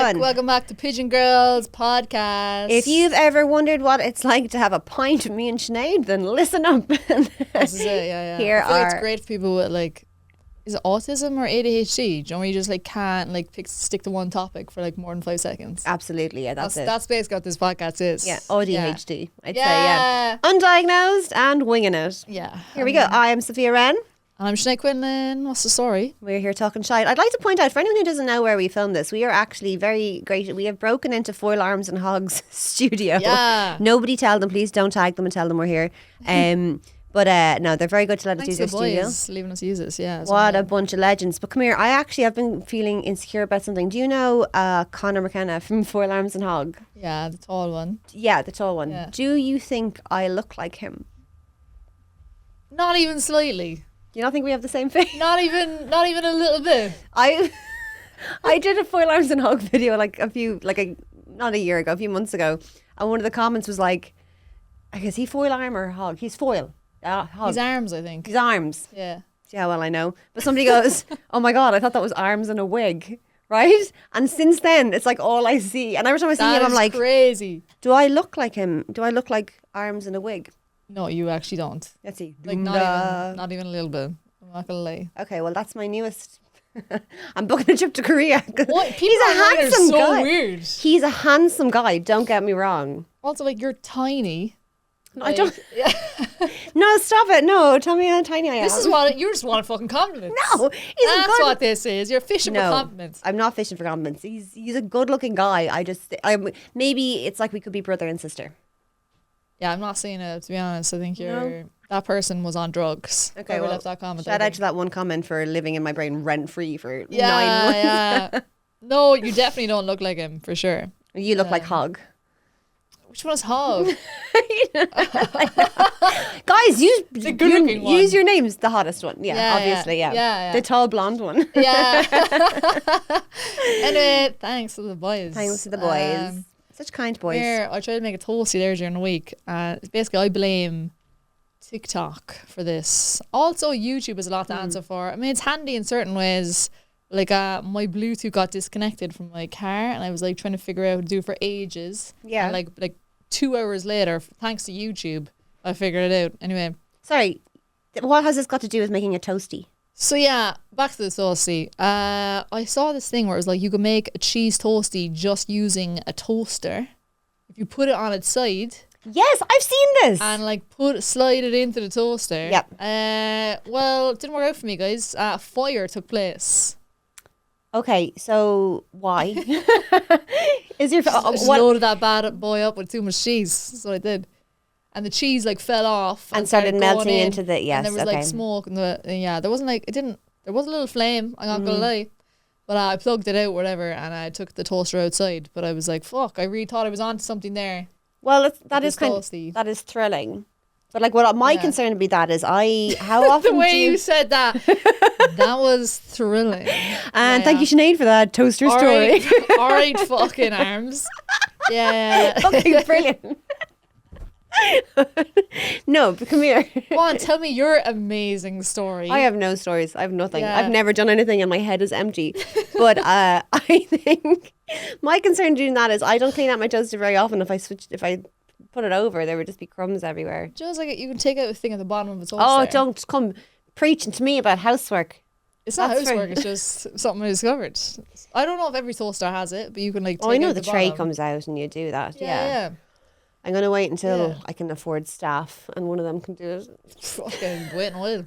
everyone. Welcome back to Pigeon Girls Podcast. If you've ever wondered what it's like to have a pint with me and Sinead, then listen up. This is it, yeah. Here I feel like it's great for people with like, is it autism or ADHD? Do you know where you just like can't like stick to one topic for like more than 5 seconds? Absolutely, yeah, that's it. That's basically what this podcast is. Yeah, ADHD, I'd say, yeah. Undiagnosed and winging it. Yeah. Here we go. I am Sophia Wren. And I'm Sinead Quinlan. What's the story? We're here talking shite. I'd like to point out, for anyone who doesn't know where we filmed this, we are actually very great. We have broken into Foil Arms and Hogs studio. Yeah. Nobody tell them, please don't tag them and tell them we're here. But no, they're very good to let us use their studio. Thanks to the boys leaving us use this, yeah. What a bunch of legends. But come here, I actually have been feeling insecure about something. Do you know Conor McKenna from Foil Arms and Hog? Yeah, the tall one. Yeah, the tall one. Yeah. Do you think I look like him? Not even slightly. Do you not think we have the same face? Not even a little bit. I did a Foil Arms and Hog video not a year ago, a few months ago, and one of the comments was like, is he foil arm or hog? He's foil. Hog. His arms, I think. His arms. Yeah. See how well I know. But somebody goes, oh my God, I thought that was arms and a wig. Right? And since then, it's like all I see. And every time I see him, I'm like, crazy. Do I look like him? Do I look like arms and a wig? No, you actually don't. Let's see. Like not even a little bit. I'm not gonna lie. Okay, well that's my newest. I'm booking a trip to Korea. What? He's a handsome so guy. Weird. He's a handsome guy. Don't get me wrong. Also, like you're tiny. No, I don't. Yeah. No, stop it. No, tell me how tiny I am. This is what you just want a fucking compliment. No, that's what this is. You're fishing for compliments. I'm not fishing for compliments. He's a good-looking guy. Maybe it's like we could be brother and sister. Yeah, I'm not saying it, to be honest. I think that person was on drugs. Okay, well, left that comment. Shout out to that one comment for living in my brain rent-free for 9 months. Yeah. No, you definitely don't look like him, for sure. You look like Hog. Which one is Hog? Guys, use your names. The hottest one. Yeah, obviously, yeah. The tall blonde one. Yeah. Anyway, thanks to the boys. Thanks to the boys. Such kind boys. Here, I tried to make a toasty there during the week. Basically, I blame TikTok for this. Also, YouTube is a lot to answer for. I mean, it's handy in certain ways. Like my Bluetooth got disconnected from my car, and I was like trying to figure out how to do it for ages. Yeah. And like 2 hours later, thanks to YouTube, I figured it out. Anyway. Sorry, what has this got to do with making a toasty? So yeah, back to the toasty. I saw this thing where it was like you could make a cheese toasty just using a toaster. If you put it on its side. Yes, I've seen this. And like slide it into the toaster. Yep. Well, it didn't work out for me, guys. A fire took place. Okay, so why? Is your just loaded that bad boy up with too much cheese. That's what I did. And the cheese like fell off and started melting into the and there was like smoke and there wasn't like there was a little flame, I'm not gonna lie, but I plugged it out whatever and I took the toaster outside, but I was like fuck, I really thought I was onto something there. Well, that is thrilling, but like what my concern would be how often the way you said that that was thrilling. And thank you Sinead for that toaster story. All right fucking arms. Yeah. Okay, brilliant. No, but come here. Go on, tell me your amazing story. I have no stories. I have nothing. Yeah. I've never done anything and my head is empty. But I think my concern doing that is I don't clean out my toaster very often. If I put it over, there would just be crumbs everywhere. Just like you can take out the thing at the bottom of the toaster. Oh, don't come preaching to me about housework. It's not housework, it's just something I discovered. I don't know if every toaster has it, but you can like take I know out the tray comes out and you do that. Yeah. I'm going to wait until I can afford staff and one of them can do it. Fucking wait and wait.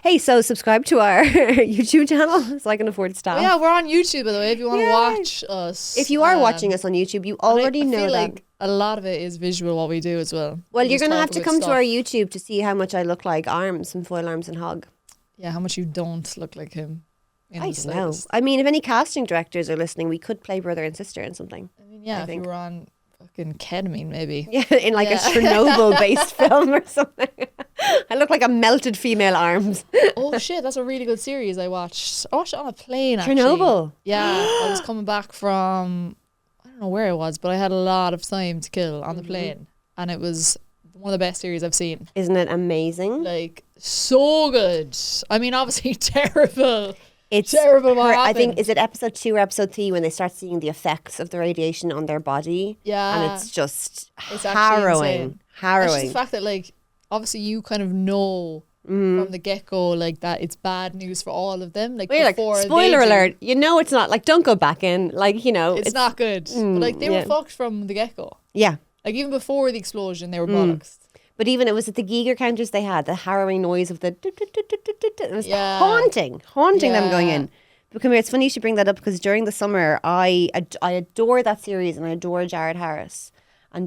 Hey, so subscribe to our YouTube channel so I can afford staff. Oh, yeah, we're on YouTube, by the way, if you want to watch us. If you are watching us on YouTube, you already know that. Like a lot of it is visual, what we do as well. Well, you're going to have to come to our YouTube to see how much I look like Arms from Foil Arms and Hog. Yeah, how much you don't look like him. I don't know. I mean, if any casting directors are listening, we could play brother and sister in something. I mean, yeah, if you were on fucking ketamine, maybe. Yeah, in like a Chernobyl-based film or something. I look like a melted female Arms. Oh shit, that's a really good series I watched. I watched it on a plane, actually. Chernobyl? Yeah, I was coming back from, I don't know where it was, but I had a lot of time to kill on the plane. And it was one of the best series I've seen. Isn't it amazing? Like, so good. I mean, obviously terrible. It's terrible. What I happened? think, is it episode 2 or episode 3 when they start seeing the effects of the radiation on their body? Yeah. And it's just It's actually harrowing. insane. It's Harrowing. just the fact that, like, obviously you kind of know from the get-go, like, that it's bad news for all of them. Like, Well, like, before spoiler they do. alert, you know it's not, like, don't go back in. Like, you know. It's not good. But, like, they were fucked from the get-go. Yeah. Like, even before the explosion, they were bollocks. But even it was at the Geiger counters they had, the harrowing noise of the... It was Yeah. haunting them going Yeah. in. But come here, it's funny you should bring that up because during the summer, I adore that series and I adore Jared Harris. And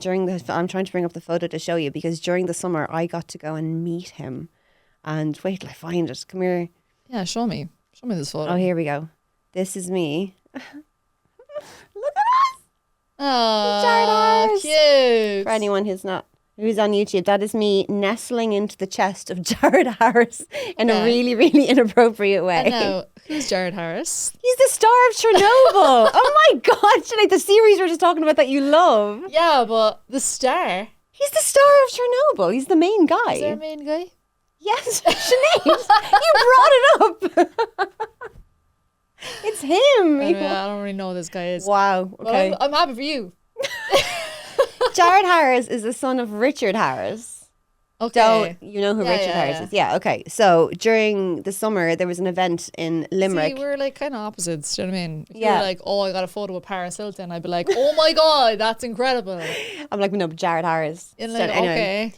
I'm trying to bring up the photo to show you because during the summer, I got to go and meet him. And wait till I find it. Come here. Yeah, show me this photo. Oh, here we go. This is me. Look at us! Jared Oh, Harris. cute. For anyone who's on YouTube, that is me nestling into the chest of Jared Harris in a really, really inappropriate way. I know. Who's Jared Harris? He's the star of Chernobyl. Oh my God, Sinead, the series we we're just talking about that you love. Yeah, but the star. He's the star of Chernobyl. He's the main guy. Is there a main guy? Yes, Sinead, you brought it up. It's him. I don't really know who this guy is. Wow. Okay. Well, I'm happy for you. Jared Harris is the son of Richard Harris. Okay. So you know who Yeah, Richard yeah, Harris yeah. is? Yeah, okay. So during the summer, there was an event in Limerick. See, we're like kind of opposites. Do you know what I mean? If you Yeah. were like, oh, I got a photo with Paris Hilton, I'd be like, oh my God, that's incredible. I'm like, no, but Jared Harris. And So like, anyway. okay.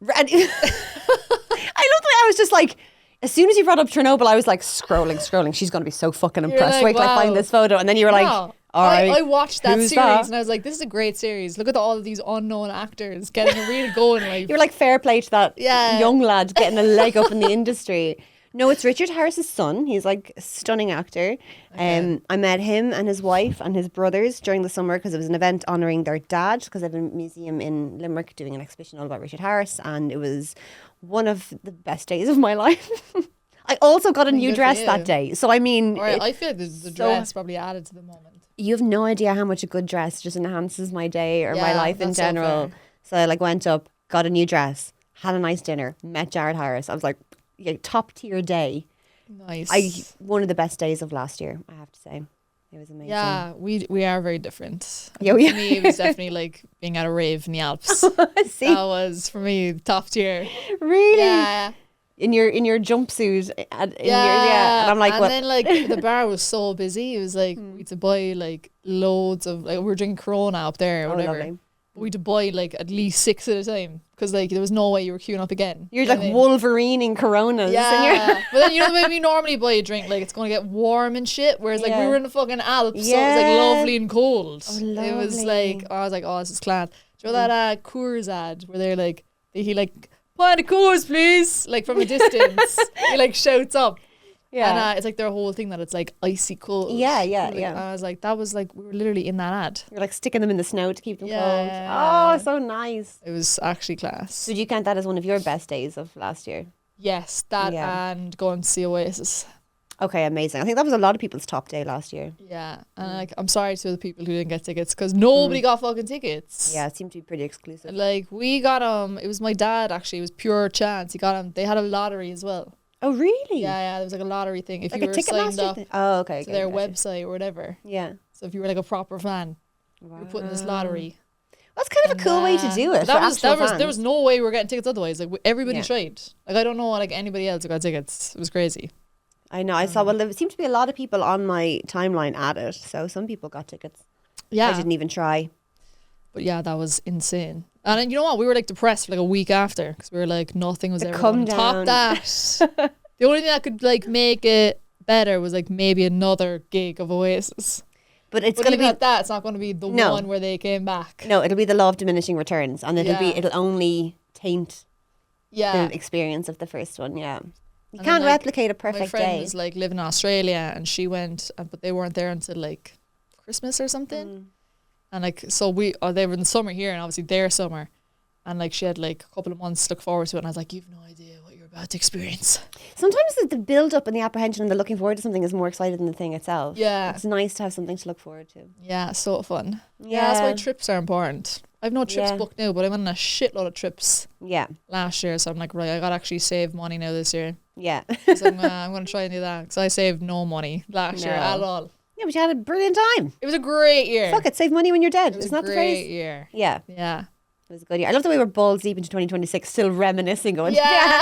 And I looked like I was just like, as soon as you brought up Chernobyl, I was like scrolling. She's going to be so fucking impressed. like, Wait till I find wow. this photo. And then you were like, No. all right. I watched that who's series that? and I was like, this is a great series. Look at all of these unknown actors getting a really going. Like, You were like, fair play to that Yeah. young lad getting a leg up in the industry. No, it's Richard Harris's son. He's like a stunning actor. I met him and his wife and his brothers during the summer because it was an event honouring their dad because they have a museum in Limerick doing an exhibition all about Richard Harris, and it was one of the best days of my life. I also got a new good for dress you. that day. So I mean, all right, I feel like the dress probably added to the moment. you have no idea how much a good dress just enhances my day or my Yeah, life in that's so general. fair. So I like went up, got a new dress, had a nice dinner, met Jared Harris. I was like, yeah, top tier day. Nice. One of the best days of last year, I have to say. It was amazing. Yeah, we are very different. Yeah, we For me, it was definitely like being at a rave in the Alps. See, That was for me top tier. really? Yeah, In your jumpsuit. And yeah. And I'm like, and what? then like the bar was so busy. It was like we had to buy like loads of like we were drinking Corona up there or Oh, whatever. lovely. We had to buy like at least 6 at a time because like there was no way you were queuing up again. You're You know like what I mean? Wolverine in Coronas. And you're Yeah, but then you know when you normally buy a drink like it's going to get warm and shit, whereas like we Yeah. were in the fucking Alps, so it was Yeah. like lovely and cold. Oh, It was lovely. like I was like, oh, this is class. Do you know that Coors ad where they're like he like pint of Coors please, like from a distance he like shouts up. Yeah. And it's like their whole thing that it's like icy cold. Yeah, yeah, Like, yeah. I was like, that was like we were literally in that ad. You're like sticking them in the snow to keep them Yeah. cold. Oh, so nice. It was actually class. So do you count that as one of your best days of last year? Yes, that Yeah. and going to see Oasis. Okay, amazing. I think that was a lot of people's top day last year. Yeah, and like I'm sorry to the people who didn't get tickets because nobody got fucking tickets. Yeah, it seemed to be pretty exclusive. Like we got it was my dad actually. It was pure chance. He got him. They had a lottery as well. Oh, really? Yeah, there was like a lottery thing. If Like you a were signed Ticketmaster up thing? Oh, okay. to their gotcha. website or whatever. Yeah. So if you were like a proper fan, you were putting this lottery. That's kind of a cool way to do it. There for was no way we were getting tickets otherwise. Like everybody Yeah. tried. Like I don't know like anybody else who got tickets. It was crazy. I know. I saw. Well, there seemed to be a lot of people on my timeline at it. So some people got tickets. Yeah, I didn't even try. but yeah, that was insane. And then, you know what? We were like depressed for like a week after because we were like nothing was The ever come going to top down. that. The only thing that could like make it better was like maybe another gig of Oasis. But it's But going to even be at that, it's not going to be the No. one where they came back. no. It'll be the law of diminishing returns, and Yeah. it'll only taint Yeah. the experience of the first one. Yeah. You And can't then, like, replicate a My perfect friend day. was like living in Australia and she went, but they weren't there until like Christmas or something. Mm. And like, so they were in the summer here and obviously their summer. And like she had like a couple of months to look forward to it. And I was like, you've no idea what you're about to experience. Sometimes the build up and the apprehension and the looking forward to something is more exciting than the thing itself. Yeah. It's nice to have something to look forward to. Yeah, so fun. Yeah, that's why trips are important. I've no trips Yeah. booked now, but I went on a shitload of trips Yeah. last year. So I'm like, right, I got to actually save money now this year. Yeah. So I'm going to try and do that because I saved no money last year at all. Yeah, but you had a brilliant time. It was a great year. Fuck it, save money when you're dead. It was Isn't a that the great phrase? year. Yeah. Yeah. It was a good year. I love the way we're balls deep into 2026, still reminiscing, going, Yeah.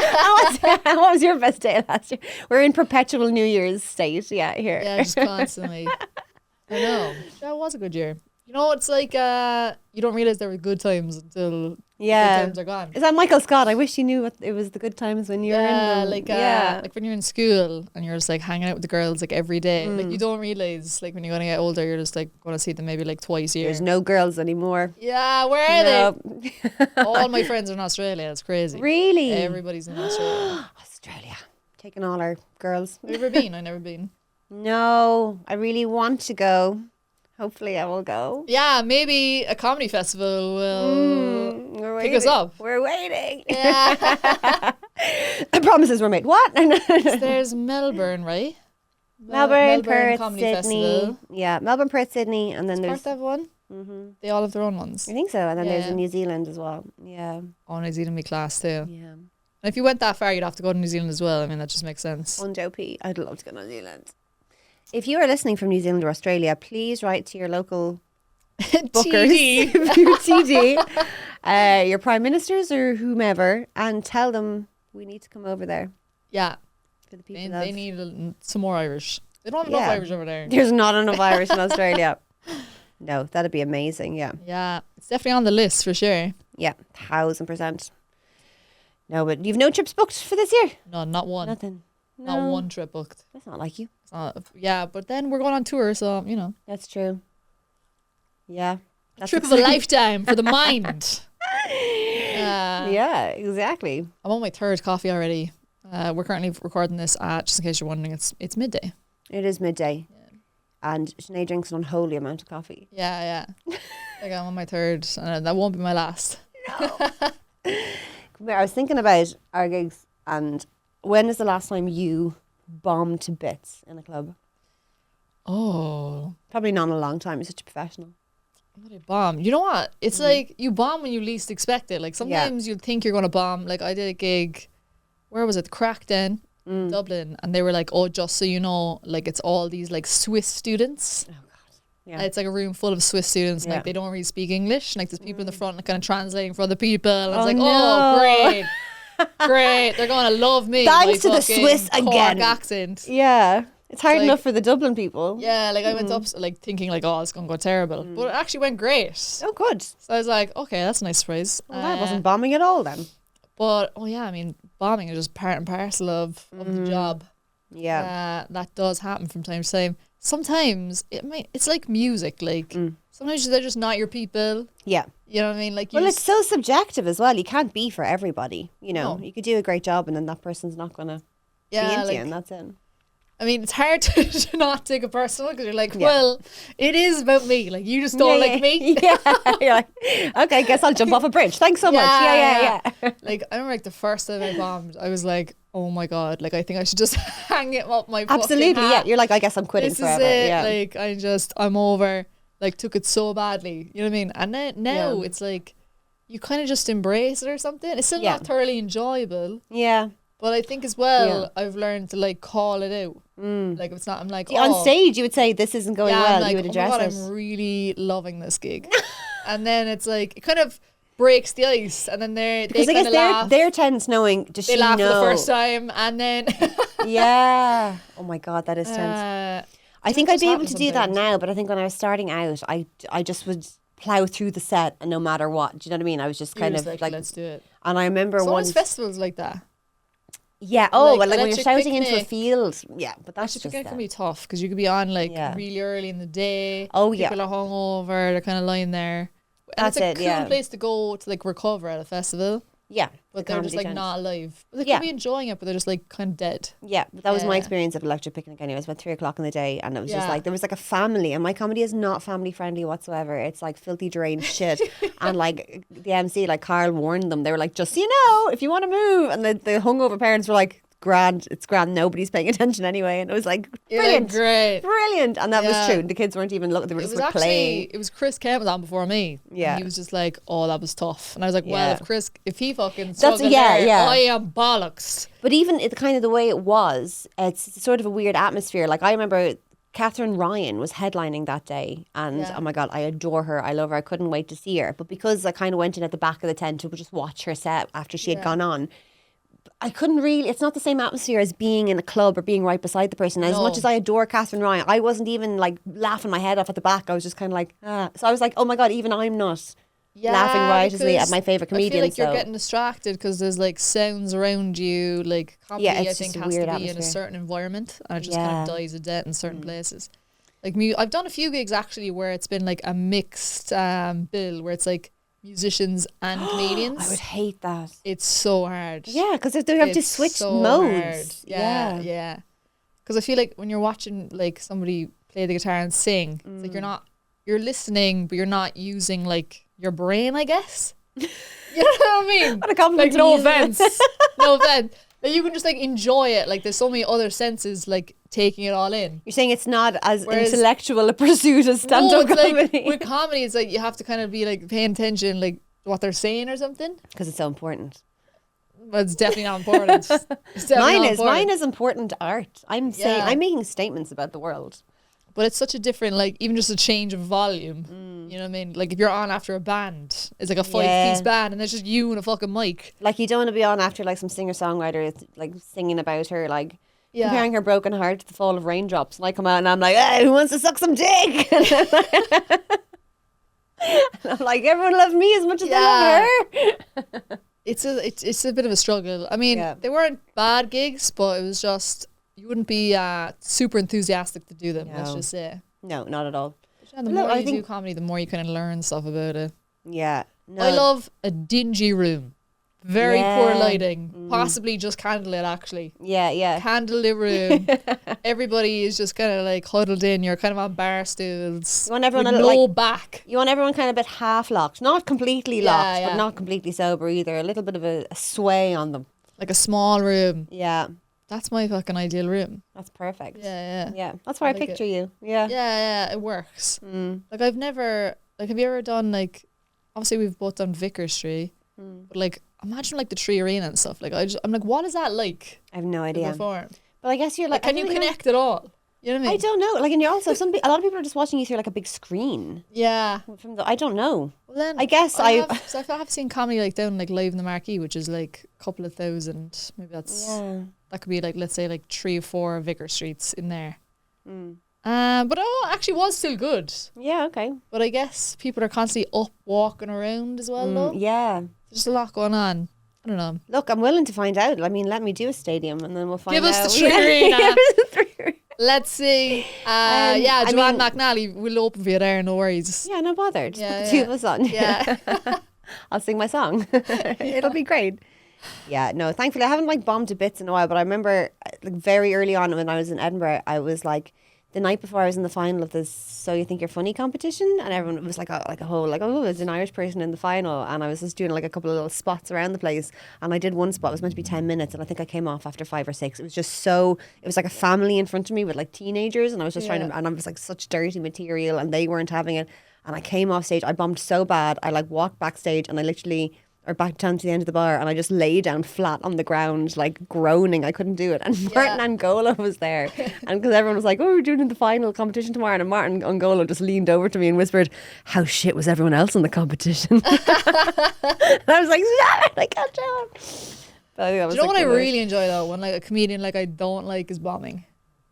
what was your best day last year? We're in perpetual New Year's state. Yeah, here. Yeah, just constantly. I know. That was a good year. You know, it's like you don't realize there were good times until Yeah. good times are gone. Is that Michael Scott? I wish you knew what it was the good times when you were in them. Like when you're in school and you're just like hanging out with the girls like every day. Like you don't realize like when you're gonna get older, you're just like gonna see them maybe like twice a year. There's no girls anymore. Yeah, where are they? No. All my friends are in Australia. It's crazy. Really? Everybody's in Australia. Australia. Taking all our girls. Have you ever been? I've never been. No, I really want to go. Hopefully I will go. Yeah, maybe a comedy festival will We're pick us waiting. up. We're waiting. Yeah. Promises were made. What? There's Melbourne, right? Melbourne, Perth, Comedy Sydney. Festival. Yeah, Melbourne, Perth, Sydney, and then Perth there's. have one? Mm-hmm. They all have their own ones. I think so, and then there's Yeah. in New Zealand as well. Yeah, Oh, New Zealand be class too. yeah. And if you went that far, you'd have to go to New Zealand as well. I mean, that just makes sense. One JP. I'd love to go to New Zealand. If you are listening from New Zealand or Australia, please write to your local bookers, TD. TD, your prime ministers or whomever, and tell them we need to come over there Yeah, for the people. they need some more Irish. They don't have enough Yeah. Irish over there. There's not enough Irish in Australia. No, that'd be amazing. Yeah, Yeah, it's definitely on the list for sure. yeah, 1,000%. No, but you've no trips booked for this year. No, not one. Nothing. Not No. one trip booked. That's not like you. It's not, yeah, but then we're going on tour, so you know, That's true. Yeah. That's trip of a exciting. lifetime for the mind. Yeah, exactly. I'm on my third coffee already. We're currently recording this at, just in case you're wondering, it's midday. It is midday. And Sinead drinks an unholy amount of coffee. Yeah. Like I'm on my third, and that won't be my last. Come here, I was thinking about our gigs, and when is the last time you bombed to bits in a club? Oh, Probably not in a long time. You're such a professional. what a bomb. You know what? It's like you bomb when you least expect it. Like sometimes you'll think you're going to bomb. Like I did a gig, where was it? Crackden, Dublin. And they were like, oh, just so you know, like it's all these like Swiss students. Oh, God. Yeah. It's like a room full of Swiss students. And, Yeah. like they don't really speak English. And, like there's people in the front like, kind of translating for other people. And I was Oh, like, no. oh, great. Great. They're going to love me. Thanks my to the fucking Swiss Cork again. accent. Yeah. It's hard Like- enough for the Dublin people. Yeah, like I went up like thinking like, oh, it's gonna go terrible, but it actually went great. Oh, good. So I was like, okay, that's a nice surprise. Well, that wasn't bombing at all then. But oh yeah, I mean, bombing is just part and parcel of the job. Yeah. That does happen from time to time. Sometimes it's like music. Like sometimes they're just not your people. Yeah. You know what I mean? Like Well, it's so subjective as well. You can't be for everybody. You know, No. you could do a great job and then that person's not going to be yeah, into like you and that's it. I mean, it's hard to not take it personal because you're like, well, it is about me. Like you just don't like me. Yeah. You're like, okay, guess I'll jump off a bridge. Thanks so much. Yeah. Like I remember like the first time I bombed, I was like, oh my God, like I think I should just hang it up my Absolutely. fucking Yeah. hat. You're like, I guess I'm quitting This forever. is it. Yeah. Like I'm over. Like took it so badly. You know what I mean? And then now it's like you kind of just embrace it or something. It's still not thoroughly enjoyable. Yeah. But I think as well, I've learned to like call it out. Like if it's not, I'm like, On stage, you would say this isn't going well. I'm like, You would address oh my God, it. I'm really loving this gig. And then it's like it kind of breaks the ice, and then they Because I kind guess of laugh. they're tense knowing, does They she laugh know? for the first time, and then Yeah. Oh my God, that is tense. I think I'd be able to do that now, but I think when I was starting out, I just would plow through the set and no matter what. Do you know what I mean? I was just kind of like, let's do it. and I remember So once. festivals like that. Yeah. Oh, like well, like when you're Electric shouting into a Picnic. field. Yeah, but that's Actually, just it can that. be tough because you could be on like Yeah. really early in the day. Oh, yeah. People are hungover. They're kind of lying there. And That's it's a it, cool yeah. place to go to like recover at a festival. Yeah. But the they're just comedy like tent. not alive. But they Yeah. could be enjoying it, but they're just like kind of dead. Yeah, but that was my Yeah. experience of Electric Picnic anyway. It was about 3 o'clock in the day and it was just Yeah. like, there was like a family and my comedy is not family friendly whatsoever. It's like filthy deranged shit. And like the MC, like Carl warned them. They were like, just so you know, if you want to move. And the hungover parents were like, grand. It's grand. Nobody's paying attention anyway. And it was like, brilliant. Great. Brilliant. And that was true. The kids weren't even looking. They were just like playing. It was Chris Kent was on before me. Yeah. And he was just like, oh, that was tough. And I was like, well, if he fucking struggled there, I am bollocks. But even kind of the way it was, it's sort of a weird atmosphere. Like I remember Catherine Ryan was headlining that day, and oh my God, I adore her. I love her. I couldn't wait to see her. But because I kind of went in at the back of the tent to just watch her set after she had gone on, I couldn't really, it's not the same atmosphere as being in a club or being right beside the person. As much as I adore Catherine Ryan, I wasn't even like laughing my head off at the back. I was just kind of like, So I was like, oh my God, even I'm not laughing riotously at my favourite comedian. I feel like you're getting distracted because there's like sounds around you. Like comedy, I think, has to be in a certain environment, and it just kind of dies a death in certain places. Like I've done a few gigs actually where it's been like a mixed bill, where it's like musicians and comedians. I would hate that. It's so hard. Yeah, because they have to switch modes. Yeah. Because I feel like when you're watching like somebody play the guitar and sing, it's like you're listening, but you're not using like your brain, I guess. You know what I mean? What a compliment. Like, no offense. No offense. Like, you can just like enjoy it. Like, there's so many other senses like taking it all in. You're saying it's not as intellectual a pursuit as stand-up comedy. Like, with comedy, it's like you have to kind of be like paying attention, like what they're saying or something. Because it's so important. But it's definitely not important. Mine is important art. I'm saying I'm making statements about the world. But it's such a different, like, even just a change of volume. You know what I mean? Like, if you're on after a band, it's like a 5-piece band, and there's just you and a fucking mic. Like, you don't want to be on after, like, some singer-songwriter, like, singing about her, like, comparing her broken heart to the fall of raindrops. And I come out and I'm like, hey, who wants to suck some dick? And I'm like, everyone loves me as much as they love her. It's a bit of a struggle. I mean, they weren't bad gigs, but it was just... You wouldn't be super enthusiastic to do them, let's just say. No, not at all. The more you do comedy, the more you kind of learn stuff about it. Yeah. No. I love a dingy room. Very poor lighting. Possibly just candlelit, actually. Yeah. Candlelit room. Everybody is just kind of like huddled in. You're kind of on bar stools. You want everyone with no back. You want everyone kind of a bit half locked. Not completely locked, but not completely sober either. A little bit of a sway on them. Like a small room. Yeah. That's my fucking ideal room. That's perfect. Yeah. That's where I picture you. Yeah, it works. Like, I've never, like, have you ever done, like, obviously we've both done Vickers Tree, but, like, imagine, like, the Tree Arena and stuff. Like, I'm like, what is that like? I have no idea. Perform? But I guess you're like, can you connect at all? You know what I mean? I don't know. Like, and you're also, a lot of people are just watching you through, like, a big screen. Yeah. I don't know. Well, then, I guess I have seen comedy, like, down, like, live in the Marquee, which is, like, a couple of thousand. Maybe that's... Yeah. That could be like, let's say, like 3 or 4 Vicar Streets in there. But it actually was still good. Yeah, okay. But I guess people are constantly up walking around as well, though. Yeah. There's a lot going on. I don't know. Look, I'm willing to find out. I mean, let me do a stadium and then we'll find out. Give us the Tree Arena. Let's see. Joanne McNally will open for you there, no worries. Yeah, no bother. Just put the two of us on. Yeah. I'll sing my song. It'll be great. Yeah, no, thankfully I haven't like bombed to bits in a while, but I remember like very early on when I was in Edinburgh, I was like the night before I was in the final of this So You Think You're Funny competition, and everyone was like a whole like, oh, there's an Irish person in the final, and I was just doing like a couple of little spots around the place, and I did one spot. It was meant to be 10 minutes, and I think I came off after 5 or 6. It was just it was like a family in front of me with like teenagers, and I was just trying to, and I was like such dirty material, and they weren't having it, and I came off stage. I bombed so bad. I like walked backstage, and I literally... or back down to the end of the bar, and I just lay down flat on the ground, like groaning. I couldn't do it. And Martin Angola was there, and because everyone was like, "Oh, we're doing the final competition tomorrow," and Martin Angola just leaned over to me and whispered, "How shit was everyone else in the competition?" And I was like, "Stop it! I can't do it." But I think that was, do you know what I really enjoy though? When like a comedian like I don't like is bombing.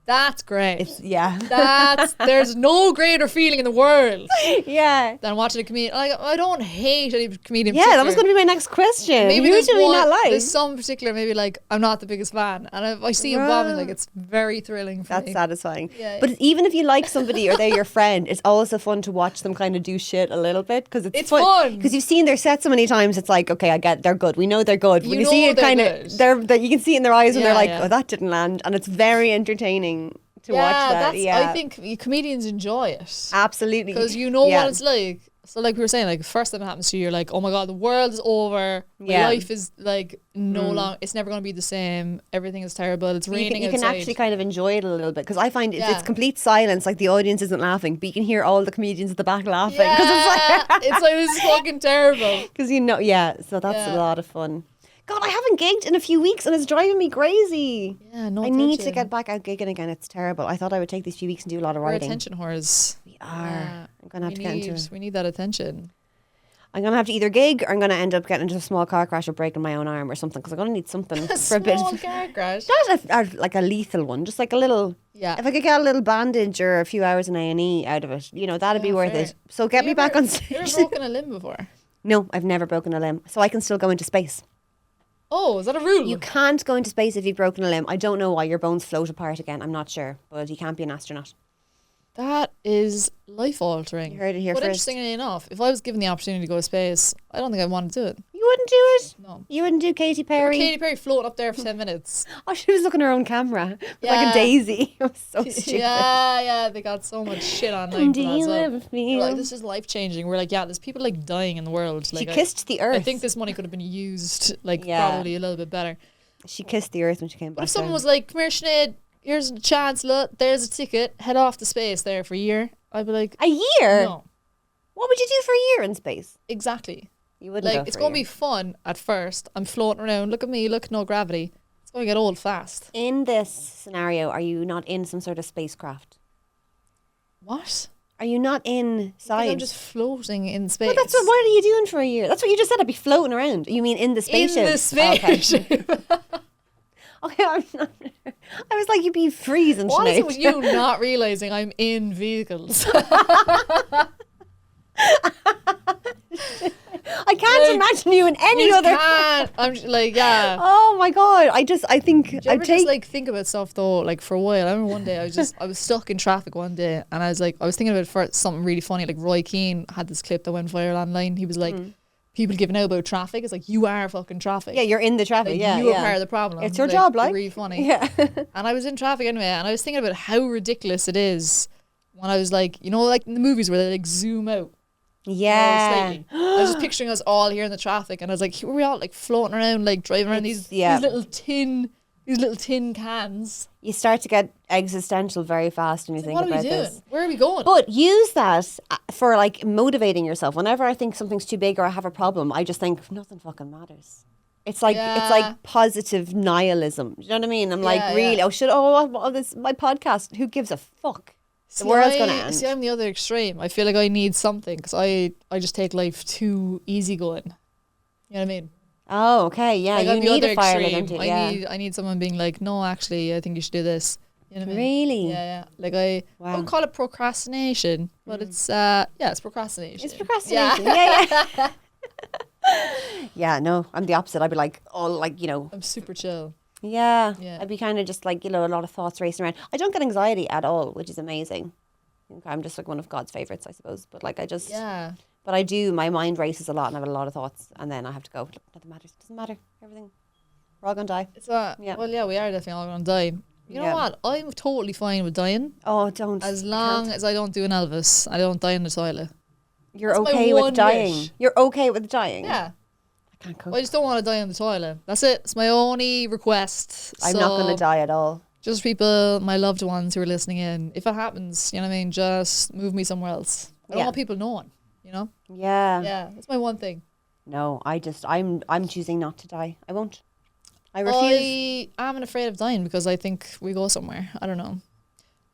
That's great. There's no greater feeling in the world. Yeah. Than watching a comedian. Like, I don't hate any comedian. Yeah, that was going to be my next question. Maybe there's some particular, maybe like I'm not the biggest fan, and if I see him bombing, like it's very thrilling for me. That's satisfying. Yeah. But even if you like somebody or they're your friend, it's also fun to watch them kind of do shit a little bit because it's fun. Because you've seen their set so many times. It's like, okay, I get they're good. We know they're good. When you see it, kind of you can see it in their eyes when they're like, oh, that didn't land, and it's very entertaining to watch that. I think comedians enjoy it. Absolutely. Because you know what it's like. So like we were saying, like first time it happens to you, you're like, oh my god, the world is over. My life is like no long. It's never going to be the same. Everything is terrible. It's raining you can outside. actually kind of enjoy it a little bit, because I find it's complete silence. Like the audience isn't laughing, but you can hear all the comedians at the back laughing. Yeah, it's like this is fucking terrible. Because so that's a lot of fun. God, I haven't gigged in a few weeks and it's driving me crazy. Yeah, no I attention. need to get back out gigging again. It's terrible. I thought I would take these few weeks and do a lot of We're writing. attention whores. We are. I'm going to have to get into it. We need that attention. I'm going to have to either gig or I'm going to end up getting into a small car crash or breaking my own arm or something, because I'm going to need something for a bit. Small car crash? Not like a lethal one, just like a little... Yeah. If I could get a little bandage or a few hours in A&E out of it, that'd be worth it. So get me back on stage. You ever broken a limb before? No, I've never broken a limb. So I can still go into space. Oh, is that a rule? You can't go into space if you've broken a limb. I don't know why your bones float apart again. I'm not sure. But you can't be an astronaut. That is life-altering. You heard it here but first. Interestingly enough, if I was given the opportunity to go to space, I don't think I'd want to do it. You wouldn't do it? No. You wouldn't do Katy Perry? Katy Perry floating up there for 10 minutes. Oh, she was looking at her own camera. Like a daisy. It was so stupid. Yeah, they got so much shit on. Like, do you ever feel? Like, this is life-changing. We're like, there's people like dying in the world. Like, she kissed the earth. I think this money could have been used probably a little bit better. She kissed the earth when she came back. But if someone was like, come here, Sinead, here's a chance, look, there's a ticket, head off to space there for a year, I'd be like, a year? No. What would you do for a year in space? Exactly. You wouldn't go for it's going to be fun at first. I'm floating around. Look at me. Look, no gravity. It's going to get old fast. In this scenario, are you not in some sort of spacecraft? What? Are you not inside? I'm just floating in space. Well, what are you doing for a year? That's what you just said. I'd be floating around. You mean in the spaceship? In the spaceship. Okay, I'm not. I was like, you'd be freezing. What is it with you not realising I'm in vehicles? I can't imagine you in any other. Can't. I'm like, yeah. Oh my god! I think Do you ever just like think about stuff though? Like for a while, I remember one day I was stuck in traffic one day, and I was thinking about it for something really funny. Like Roy Keane had this clip that went viral online. He was like, people giving out about traffic. It's like, you are fucking traffic. Yeah, you're in the traffic. Like, you are part of the problem. It's your job, like. Really funny. Yeah. And I was in traffic anyway, and I was thinking about how ridiculous it is when I was like, like in the movies where they like zoom out. Yeah. I was just picturing us all here in the traffic, and I was like, here we all like floating around, like driving around these little tin cans. You start to get existential very fast when you think about this. Doing? Where are we going? But use that for like motivating yourself. Whenever I think something's too big or I have a problem, I just think nothing fucking matters. It's like positive nihilism. Do you know what I mean? I'm like, really? This my podcast. Who gives a fuck? The world's going to end. See, I'm the other extreme. I feel like I need something because I just take life too easygoing. You know what I mean? Oh, okay. Yeah, like, you need a fire, don't you? I need someone being like, no, actually, I think you should do this. You know what I mean? Really? Yeah. Like I don't call it procrastination, but it's it's procrastination. It's procrastination. Yeah. Yeah, no, I'm the opposite. I'd be like, I'm super chill. Yeah. I'd be kind of just like, a lot of thoughts racing around. I don't get anxiety at all, which is amazing. I'm just like one of God's favorites, I suppose. But like, but I do, my mind races a lot and I have a lot of thoughts, and then I have to go, look, nothing matters. It doesn't matter. Everything, we're all going to die. Well, yeah, we are definitely all going to die. You know what? I'm totally fine with dying. Oh, don't. As long as I don't do an Elvis. I don't die in the toilet. You're okay with dying? Wish. You're okay with dying? Yeah. I can't cope. I just don't want to die in the toilet. That's it. It's my only request. I'm not going to die at all. Just people, my loved ones who are listening in. If it happens, you know what I mean? Just move me somewhere else. I don't want people knowing, you know? Yeah. Yeah, that's my one thing. No, I'm choosing not to die. I won't. I refuse. I'm afraid of dying because I think we go somewhere. I don't know.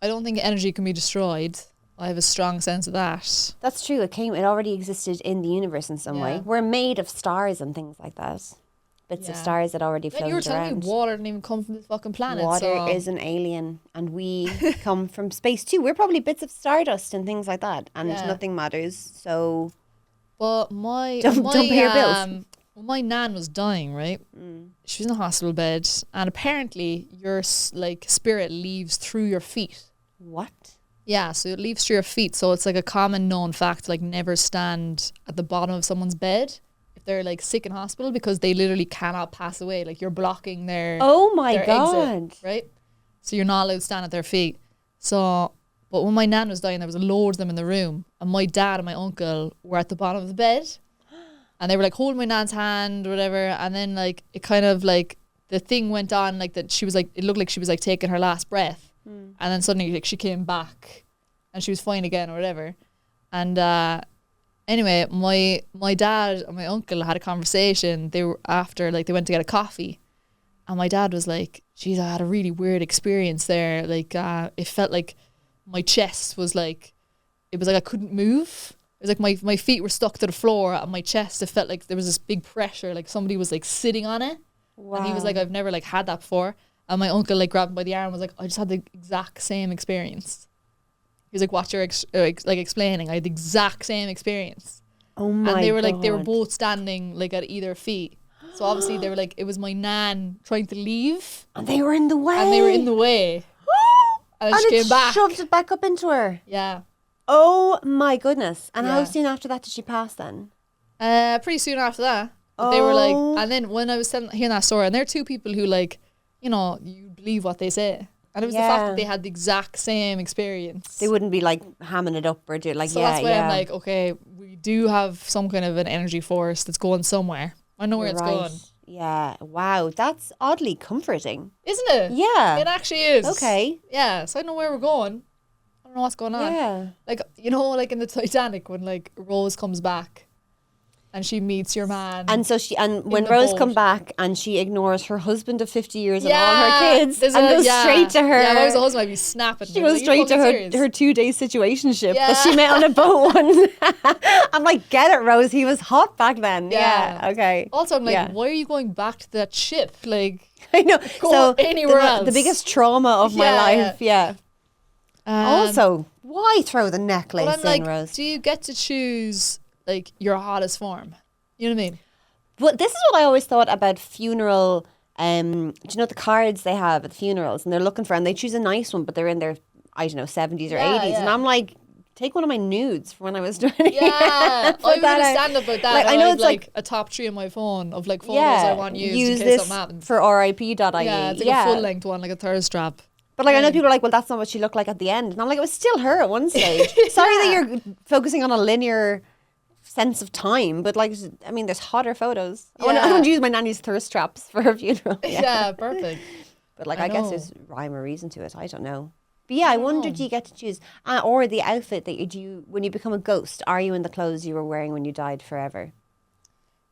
I don't think energy can be destroyed. I have a strong sense of that. That's true. It already existed in the universe in some way. We're made of stars and things like that. Bits of stars that already floated around. You were telling me water didn't even come from this fucking planet. Water is an alien, and we come from space too. We're probably bits of stardust and things like that, and nothing matters. So, but don't pay your bills. My nan was dying, right? She was in a hospital bed, and apparently your spirit leaves through your feet. What? Yeah, so it leaves through your feet. So it's like a common known fact, like never stand at the bottom of someone's bed if they're like sick in hospital, because they literally cannot pass away. Like you're blocking their God, exit, right? So you're not allowed to stand at their feet. So, But when my nan was dying, there was loads of them in the room, and my dad and my uncle were at the bottom of the bed, and they were like holding my nan's hand or whatever, and then like it kind of like the thing went on like that she was like, it looked like she was like taking her last breath, and then suddenly like she came back and she was fine again or whatever. And anyway, my dad and my uncle had a conversation. They were after, like, they went to get a coffee, and my dad was like, geez, I had a really weird experience there. Like, it felt like my chest was like, it was like I couldn't move. It was like my feet were stuck to the floor, and my chest, it felt like there was this big pressure, like somebody was like sitting on it. Wow. And he was like, I've never like had that before. And my uncle like grabbed him by the arm and was like, I just had the exact same experience. He was like, what you're like explaining, I had the exact same experience. Oh my God. And they were like, they were both standing like at either feet. So obviously they were like, it was my nan trying to leave. And they were in the way. And they were in the way. And then she came back. Shoved it back up into her. Yeah. Oh my goodness. And how soon after that did she pass then? Pretty soon after that. But they were like, and then when I was hearing that story, and there are two people who like, you know, you believe what they say. And it was the fact that they had the exact same experience. They wouldn't be like hamming it up or do like, so that's why I'm like, okay, we do have some kind of an energy force that's going somewhere. I know where it's going. Yeah. Wow. That's oddly comforting. Isn't it? Yeah. It actually is. Okay. Yeah. So I know where we're going. I don't know what's going on. Yeah. Like, you know, like in the Titanic when like Rose comes back and she meets your man. And so when Rose come back and she ignores her husband of 50 years and all her kids and goes straight to her. Yeah, if I was a husband, I'd be snapping. She goes straight to her 2-day situationship that she met on a boat once. I'm like, get it, Rose. He was hot back then. Yeah. Okay. Also, I'm like, why are you going back to that ship? Like, I know. Go anywhere else. The biggest trauma of my life. Yeah. Also, why throw the necklace in, like, Rose? Do you get to choose like your hottest form? You know what I mean? But this is what I always thought about funeral. Do you know the cards they have at the funerals, and they're looking for, and they choose a nice one, but they're in their, I don't know, 70s or 80s, and I'm like, take one of my nudes from when I was 20. Yeah, I would understand about that. Like, I know it's like a top 3 on my phone of like photos I want used use in case this something happens. for RIP.ie. Yeah, it's like a full length one, like a thirst strap. But like I know people are like, well, that's not what she looked like at the end, and I'm like, it was still her at one stage. Sorry that you're focusing on a linear sense of time, but like, I mean, there's hotter photos. I want to use my nanny's thirst traps for her funeral. Yeah, perfect. But like, I guess there's rhyme or reason to it. I don't know. But yeah, I wonder, do you get to choose, or the outfit that you do when you become a ghost? Are you in the clothes you were wearing when you died forever?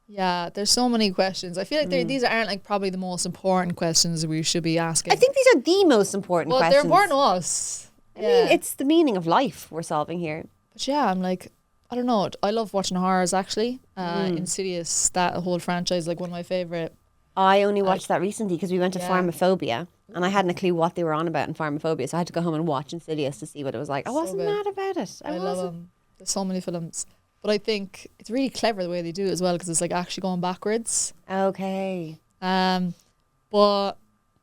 Yeah, there's so many questions. I feel like these aren't like probably the most important questions we should be asking. I think these are the most important questions. Well, they're important to us. I mean, it's the meaning of life we're solving here. But yeah, I'm like, I don't know. I love watching horrors actually. Insidious, that whole franchise, like one of my favourite. I only watched that recently because we went to Pharmaphobia and I hadn't a clue what they were on about in Pharmaphobia, so I had to go home and watch Insidious to see what it was like. I wasn't mad about it. I love them. There's so many films. But I think it's really clever the way they do it as well, because it's like actually going backwards. Okay. But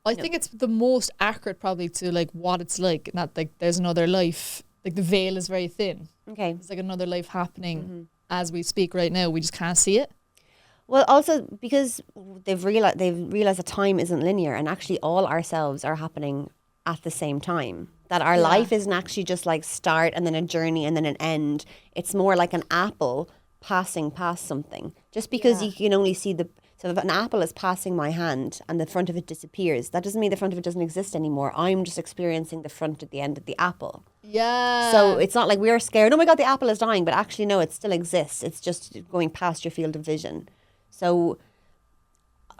I think it's the most accurate probably to like what it's like. Not like there's another life. Like the veil is very thin. Okay. It's like another life happening as we speak right now. We just can't see it. Well, also because they've realized that time isn't linear, and actually all ourselves are happening at the same time. That our life isn't actually just like start and then a journey and then an end. It's more like an apple passing past something. Just because you can only see so if an apple is passing my hand and the front of it disappears, that doesn't mean the front of it doesn't exist anymore. I'm just experiencing the front at the end of the apple. Yeah. So it's not like we're scared, oh my God, the apple is dying. But actually, no, it still exists. It's just going past your field of vision. So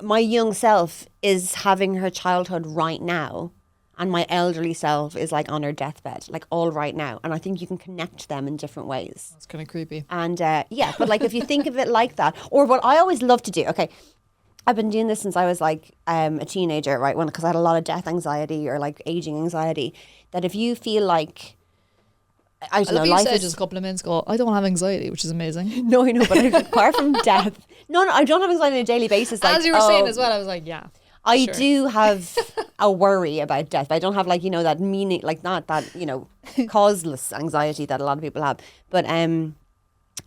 my young self is having her childhood right now. And my elderly self is like on her deathbed, like all right now. And I think you can connect them in different ways. That's kind of creepy. And but like if you think of it like that, or what I always love to do, okay, I've been doing this since I was like a teenager, right? Because I had a lot of death anxiety or like aging anxiety, that if you feel like, I don't know, life life said is just a couple of minutes ago, I don't have anxiety, which is amazing. No, I know, but apart from death, no, I don't have anxiety on a daily basis. Like, as you were saying as well, I was like, yeah. I do have a worry about death. I don't have like, that meaning, like not that, causeless anxiety that a lot of people have. But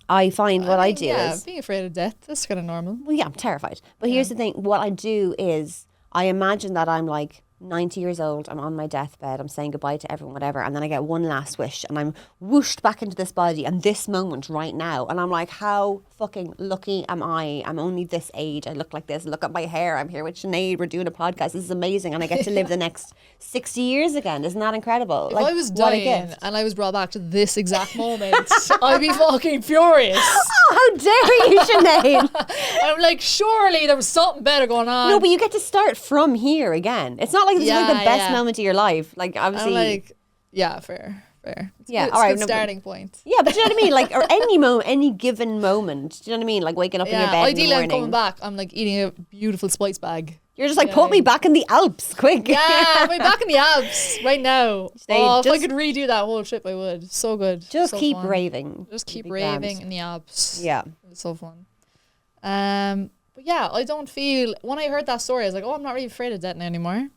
I find what I do is... being afraid of death, that's kind of normal. Well, yeah, I'm terrified. But here's the thing. What I do is I imagine that I'm like 90 years old, I'm on my deathbed, I'm saying goodbye to everyone, whatever, and then I get one last wish and I'm whooshed back into this body and this moment right now, and I'm like, how fucking lucky am I? I'm only this age, I look like this, look at my hair, I'm here with Sinead, we're doing a podcast, this is amazing, and I get to live the next 60 years again. Isn't that incredible? If like, I was what a dying gift. and I was brought back to this exact moment, I'd be fucking furious. Oh, how dare you, Sinead? I'm like, surely there was something better going on. No, but you get to start from here again. It's not like this is like the Yeah, best yeah. moment of your life. Like, obviously. I'm like, yeah, fair. It's Yeah, good, all right, it's a no, good but- starting point. Yeah, but do you know what I mean? Like, or any given moment. Do you know what I mean? Like waking up in your Yeah, bed ideally in the I'm morning. coming back. I'm like eating a beautiful spice bag. You're just like, put me back in the Alps, quick. Yeah, I'm back in the Alps right now. If I just- could redo that whole trip, I would. So good. Just so keep fun. raving. Just keep It'd be grand. raving in the Alps. Yeah. It was so fun. But yeah, I don't feel, when I heard that story, I was like, oh, I'm not really afraid of death anymore.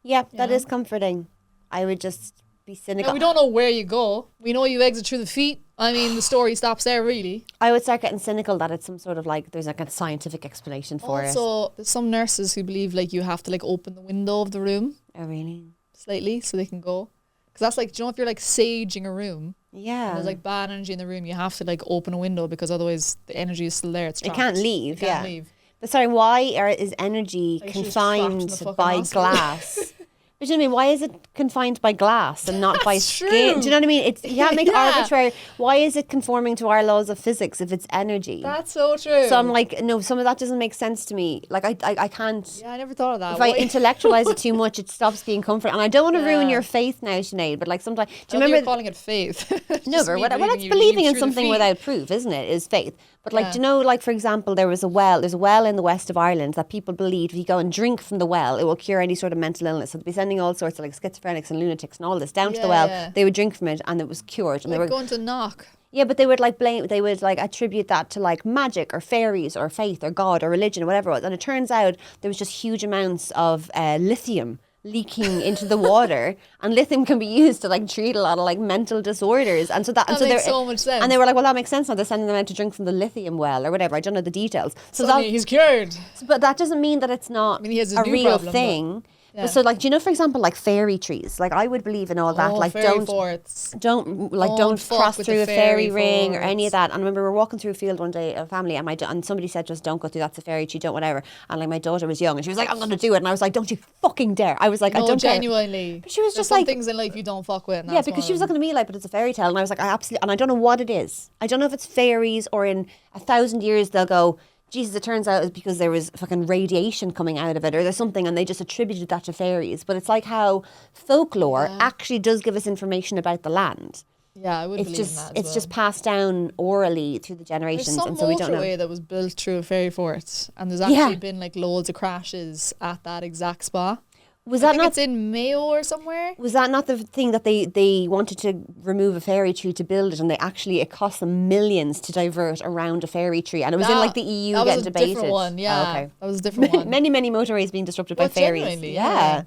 Yeah, that Yeah. is comforting. I would just be cynical. Now, we don't know where you go. We know you exit through the feet. I mean, the story stops there, really. I would start getting cynical that it's some sort of like, there's like a scientific explanation for it. Also, there's some nurses who believe like you have to like open the window of the room Oh, really? slightly so they can go. Because that's like, do you know if you're like saging a room Yeah. and there's like bad energy in the room, you have to like open a window because otherwise the energy is still there. It's It trapped. can't leave, It can't yeah. leave. But sorry, why is energy Like, she's trapped in confined the fucking by hospital. glass? But you know what I mean? Why is it confined by glass and not by That's skin? true. Do you know what I mean? It's, you can't make Yeah. arbitrary. Why is it conforming to our laws of physics if it's energy? That's so true. So I'm like, no, some of that doesn't make sense to me. Like, I can't. Yeah, I never thought of that. If I Why- intellectualize it too much, it stops being comfort. And I don't want to ruin Yeah. your faith now, Sinead, but like sometimes, do I you thought you remember? were calling it faith. No, Just but me well, believing that's you believing leave in through the something feet. without proof, isn't it? Is faith. But like, Yeah. do you know, like for example, there's a well in the west of Ireland that people believe if you go and drink from the well, it will cure any sort of mental illness. So they'd be sending all sorts of like schizophrenics and lunatics and all this down to the Yeah, well. yeah. They would drink from it and it was cured. And Like they were going to knock. yeah, but they would like attribute that to like magic or fairies or faith or God or religion or whatever it was. And it turns out there was just huge amounts of lithium leaking into the water, and lithium can be used to like treat a lot of like mental disorders. And so that, and That so makes they're- so much sense. And they were like, well, that makes sense now. They're sending them out to drink from the lithium well or whatever. I don't know the details. So Suddenly he's cured. but that doesn't mean that it's not mean, he has his a new real problem, but- thing. Yeah. But so like, do you know, for example, like fairy trees? Like I would believe in all that. Oh, Like fairy don't forts. don't Don't fuck cross with through the a fairy fairy ring or any of forts. that. And I remember we were walking through a field one day, a family, and somebody said just don't go through, that's a fairy tree, don't whatever. And like my daughter was young and she was like, I'm gonna do it, and I was like, don't you fucking dare. I was like, I No, don't care. genuinely. But she was There's just some like, things in life you don't fuck with. and yeah, that's because one she was of them. looking at me like, but it's a fairy tale, and I was like, I absolutely, and I don't know what it is. I don't know if it's fairies or in 1,000 years they'll go, Jesus, it turns out it's because there was fucking radiation coming out of it or there's something, and they just attributed that to fairies. But it's like how folklore actually does give us information about the land. Yeah, I would It's believe in just that as well. just passed down orally through the There's generations, some and so we don't know. motorway that was built through a fairy fort, and there's Yeah. actually been like loads of crashes at that exact spot. Was I that think not? it's in Mayo or somewhere. Was that not the thing that they wanted to remove a fairy tree to build it, and it cost them millions to divert around a fairy tree, and it was in like the EU that getting was a debated. different one. Yeah, Oh, okay. that was a different one. Many motorways being disrupted by Well, fairies. genuinely, Yeah.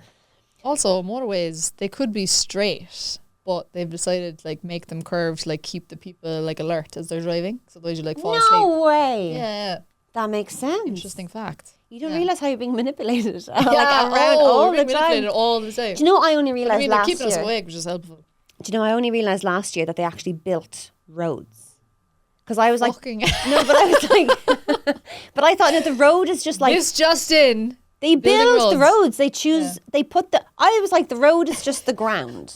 Also, motorways, they could be straight, but they've decided to like make them curved to like keep the people like alert as they're driving, so otherwise you like fall asleep. No way. Yeah, That makes sense. interesting fact. You don't Yeah. realise how you're being manipulated. Yeah, like around all we're the being time. manipulated all the time. Do you know what I only I realised mean, they're last keeping us year? awake, which is helpful. Do you know I only realised last year that they actually built roads? Because I was like, Fucking no, but I was like, but I thought no, the road is just like this just in. they building build the roads. roads. They choose. They put the. I was like, the road is just the ground.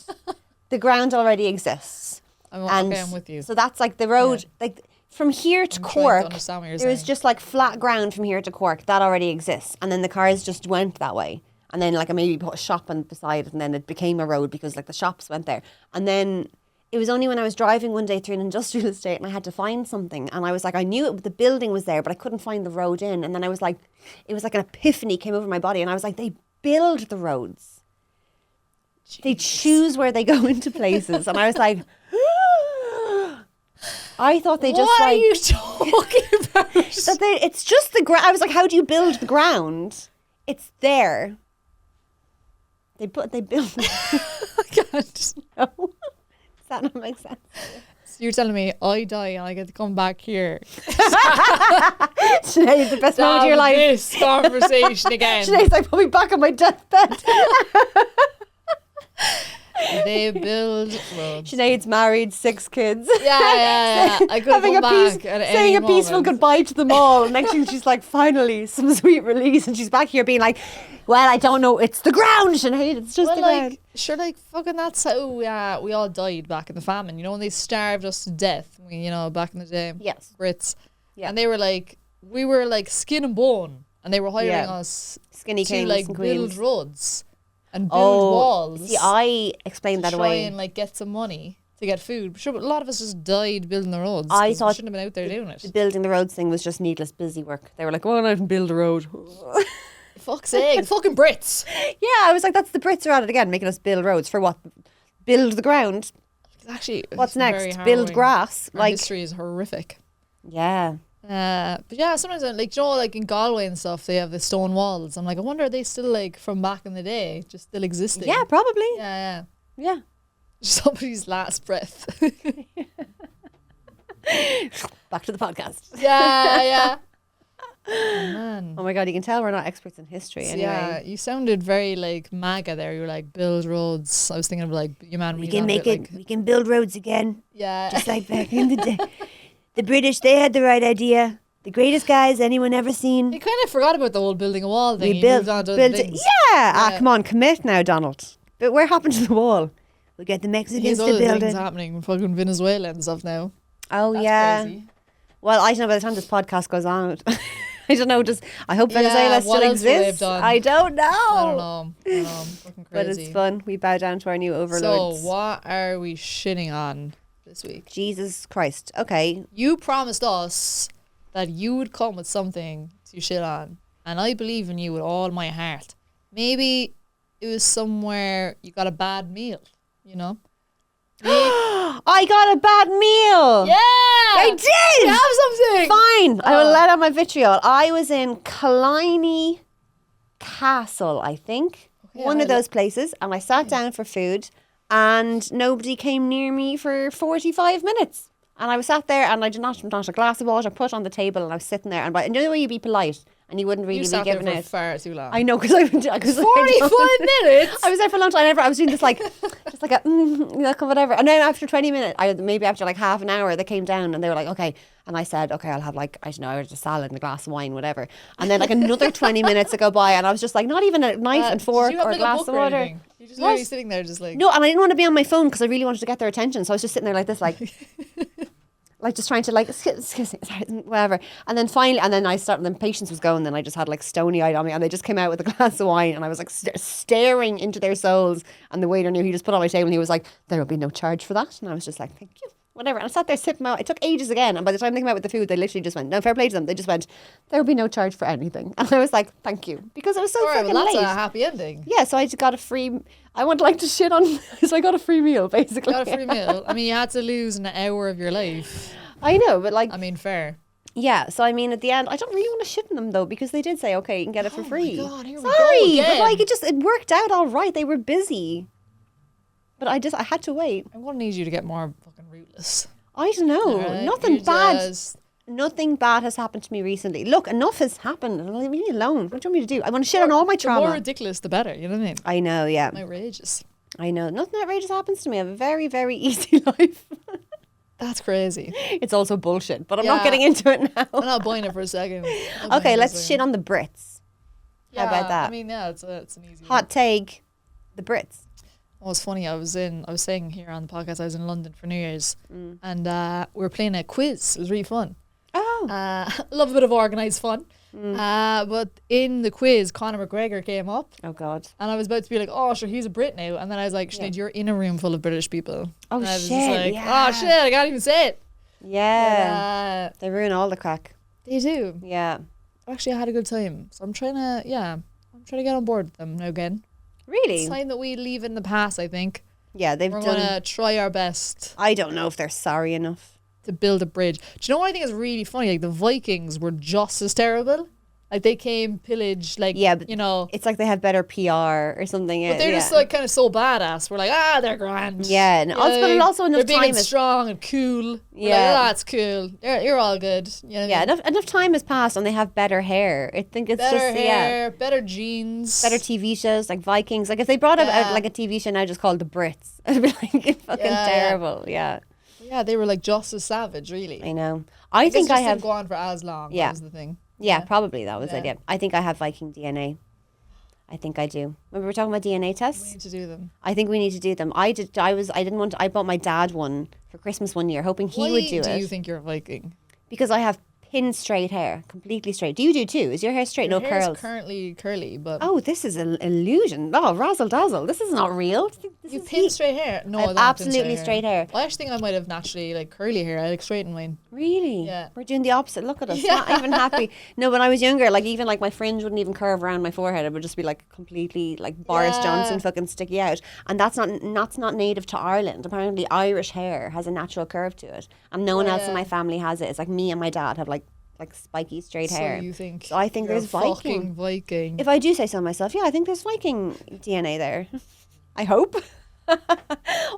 The ground already exists. I'm with you. So that's like the road, like from here to I'm trying to Cork. understand what you're There was saying. just like flat ground from here to Cork that already exists, and then the cars just went that way, and then like I maybe put a shop on beside it, and then it became a road because like the shops went there, and then it was only when I was driving one day through an industrial estate and I had to find something, and I was like, I knew the building was there, but I couldn't find the road in, and then I was like, it was like an epiphany came over my body, and I was like, they build the roads. They choose where they go into places, and I was like, I thought they just what like are you talking about? that it's just the ground. I was like, how do you build the ground? It's there. They build. I can't. No. Does that not make sense? So you're telling me I die and I get to come back here. Sinead's the best moment of your life. This conversation again. Sinead's like, put me back on my deathbed. They build roads. Sinead's married, 6 kids. Yeah. I could Having come back at saying any a peaceful moment. goodbye to them all. And next thing she's like, finally, some sweet release. And she's back here being like, well, I don't know. It's the ground, Sinead. It's just the ground. Sure, like, fucking that's how we all died back in the famine. You know, when they starved us to death, back in the day. Yes. Brits. Yeah. And they were like, we were like skin and bone. And they were hiring us Skinny to kings like and build queens. roads and build walls. See, I explained that to try away. and like get some money to get food. Sure, but a lot of us just died building the roads. I 'cause we thought shouldn't have been out there doing The it. building the roads thing was just needless busy work. They were like, go on out and build a road. Fuck's sake, the fucking Brits. Yeah, I was like, that's the Brits are at it again, making us build roads. For what? Build the ground. Actually, What's it's very next? harrowing. Build grass. Our Like, history is horrific. yeah. But yeah, sometimes like you know, like in Galway and stuff, they have the stone walls. I'm like, I wonder are they still like from back in the day, just still existing? Yeah, probably. Yeah. Yeah. Somebody's last breath. Back to the podcast. yeah. Oh, man. Oh my God, you can tell we're not experts in history So, anyway. yeah, you sounded very like MAGA there. You were like build roads. I was thinking of like you man. We can make it, we can build roads again. Yeah. Just like back in the day. The British, they had the right idea. The greatest guys anyone ever seen. You kind of forgot about the whole building a wall thing. We You built, moved on to other built it. things. Yeah. Yeah. Come on, commit now, Donald. But where happened to the wall? We get the Mexicans There's to other build things it. happening in fucking Venezuela and stuff now. Oh, That's yeah. crazy. Well, I don't know by the time this podcast goes on. I don't know. I hope Yeah, Venezuela what still else would they have exists. done? I don't know. I don't know. Fucking crazy. But it's fun. We bow down to our new overlords. So what are we shitting on this week? Jesus Christ. Okay. You promised us that you would come with something to shit on, and I believe in you with all my heart. Maybe it was somewhere you got a bad meal, you know? I got a bad meal. Yeah! I did. You have something! Fine. I will Oh. let out my vitriol. I was in Killiney Castle, I think. Okay, One of I- those places. And I sat down for food and nobody came near me for 45 minutes. And I was sat there and I did not a glass of water put on the table and I was sitting there. And you know the way you'd be polite and you wouldn't really You be sat there giving for out. far too long. I know, because I've been 45 minutes? I was there for a long time. I was doing this like, just like a, whatever. And then after 20 minutes, maybe after like half an hour, they came down and they were like, okay. And I said, okay, I'll have like, I don't know, a salad and a glass of wine, whatever. And then like another 20 minutes to go by and I was just like, not even a knife and fork Did you have, or a like, glass book of or water. anything? You're just What? literally sitting there just like... No, and I didn't want to be on my phone because I really wanted to get their attention. So I was just sitting there like this, like... like just trying to like whatever, and then finally, and then I started. Then patience was going. Then I just had like stony eyed on me, and they just came out with a glass of wine, and I was like staring into their souls. And the waiter knew. He just put it on my table, and he was like, "There will be no charge for that." And I was just like, "Thank you." Whatever. And I sat there sipping out. It took ages again. And by the time they came out with the food, they literally just went, no, fair play to them. They just went, there will be no charge for anything. And I was like, thank you. Because it was so All right, fucking well, that's late. a happy ending. Yeah, so I just got a free, I would like to shit on, so I got a free meal, basically. Got a free meal. I mean, you had to lose an hour of your life. I know, but like, I mean, fair. yeah, so I mean, at the end, I don't really want to shit on them though, because they did say, okay, you can get it for free. God, here we go Sorry, but again. like, it worked out all right. They were busy. But I had to wait. I'm going to need you to get more fucking rootless. I don't know. All right? Nothing You bad. just- Nothing bad has happened to me recently. Look, enough has happened. Leave me alone. What do you want me to do? I want to shit on all my The more trauma. ridiculous, the better. You know what I mean? I know, yeah. Outrageous. I know. Nothing outrageous happens to me. I have a very, very easy life. That's crazy. It's also bullshit, but I'm Yeah. not getting into it now. I'm not buying it for a second. Okay, let's shit on the Brits. How about that? I mean, yeah, it's an easy one. Hot take, the Brits. Oh, it's funny. I was saying here on the podcast, I was in London for New Year's, and we were playing a quiz. It was really fun. Oh. Love a bit of organised fun. But in the quiz, Conor McGregor came up, Oh, God. and I was about to be like, "Oh, sure, he's a Brit now." And then I was like, "Sinead, you're in a room full of British people." Oh, and I was shit, just like, yeah. "Oh shit, I can't even say it." Yeah. But, They ruin all the crack. they do. Yeah. Actually, I had a good time, so I'm trying to get on board with them now again. Really? It's time that we leave it in the past. I think Yeah, they've we're done. gonna try our best I don't know if they're sorry enough. to build a bridge. Do you know what I think is really funny? Like the Vikings were just as terrible. Like they came pillage, like Yeah, but you know. it's like they have better PR or something. But they're just like kind of so badass. We're like, they're grand. Yeah, and also, but also enough they're time big and strong and cool. Yeah, like, that's cool. You're all good. You know what I mean? Enough time has passed and they have better hair. I think it's better just hair, better jeans, better TV shows like Vikings. Like if they brought out like a TV show now just called The Brits, I'd be like fucking terrible. Yeah, they were like just as savage, really. I know. I think I have didn't go on for as long. Yeah, was the thing. Yeah, probably that was it. Yeah, I think I have Viking DNA. I think I do. Remember we were talking about DNA tests? We need to do them. I think we need to do them. I bought my dad one for Christmas one year, hoping he would do it. Why do you think you're a Viking? Because I have pin straight hair, completely straight. Do you do too? Is your hair straight? Your no hair's curls. Currently curly, but this is an illusion. Oh, razzle dazzle. This is not real. You pin straight hair? No, I don't absolutely straight hair. Well, I actually think I might have naturally like curly hair. I like straighten mine. Really? Yeah. We're doing the opposite. Look at us. Not even happy. No, when I was younger, like even like my fringe wouldn't even curve around my forehead. It would just be like completely like Boris Johnson fucking sticky out. And that's not native to Ireland. Apparently Irish hair has a natural curve to it. And no one else in my family has it. It's like me and my dad have like spiky straight hair. You think? So I think there's Viking. If I do say so myself, I think there's Viking DNA there. I hope.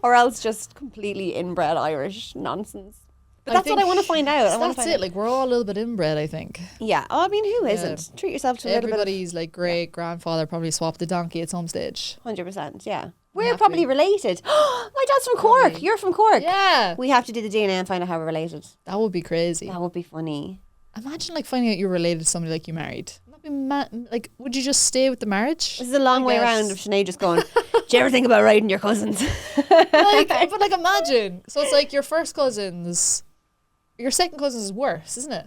Or else just completely inbred Irish nonsense. But that's what I want to find out. That's it. Like we're all a little bit inbred, I think. Yeah. Oh, I mean, who isn't? Treat yourself to a little bit. Everybody's like great grandfather probably swapped the donkey at some stage. 100%. Yeah. We're probably related. My dad's from Cork. You're from Cork. Yeah. We have to do the DNA and find out how we're related. That would be crazy. That would be funny. Imagine like finding out you're related to somebody like you married. That'd be like, would you just stay with the marriage? This is a long way around of Sinead just going, do you ever think about writing your cousins? But imagine. So it's like your first cousins, your second cousins is worse, isn't it?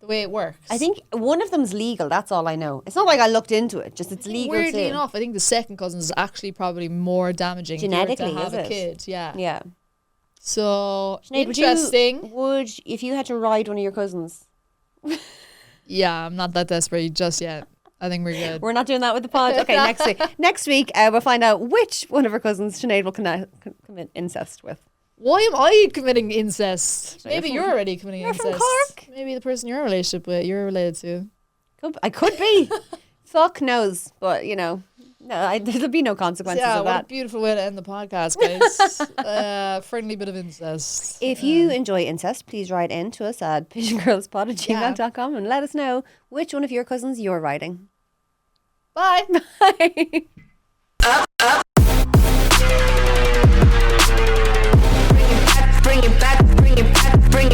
The way it works. I think one of them's legal. That's all I know. It's not like I looked into it. Just it's legal too. Weirdly enough, I think the second cousin is actually probably more damaging genetically to have a kid. Yeah. Yeah. So Sinead, interesting. Would if you had to ride one of your cousins? Yeah, I'm not that desperate just yet. I think we're good. We're not doing that with the pod. Okay, next week. Next week, we'll find out which one of our cousins Sinead will commit incest with. Why am I committing incest? Maybe you're already committing incest. You're from Cork. Maybe the person you're in a relationship with, you're related to. I could be. Fuck knows. But, no, there'll be no consequences of that. What a beautiful way to end the podcast, guys. Friendly bit of incest. If you enjoy incest, please write in to us at pigeongirlspod@gmail.com and let us know which one of your cousins you're writing. Bye. Bye.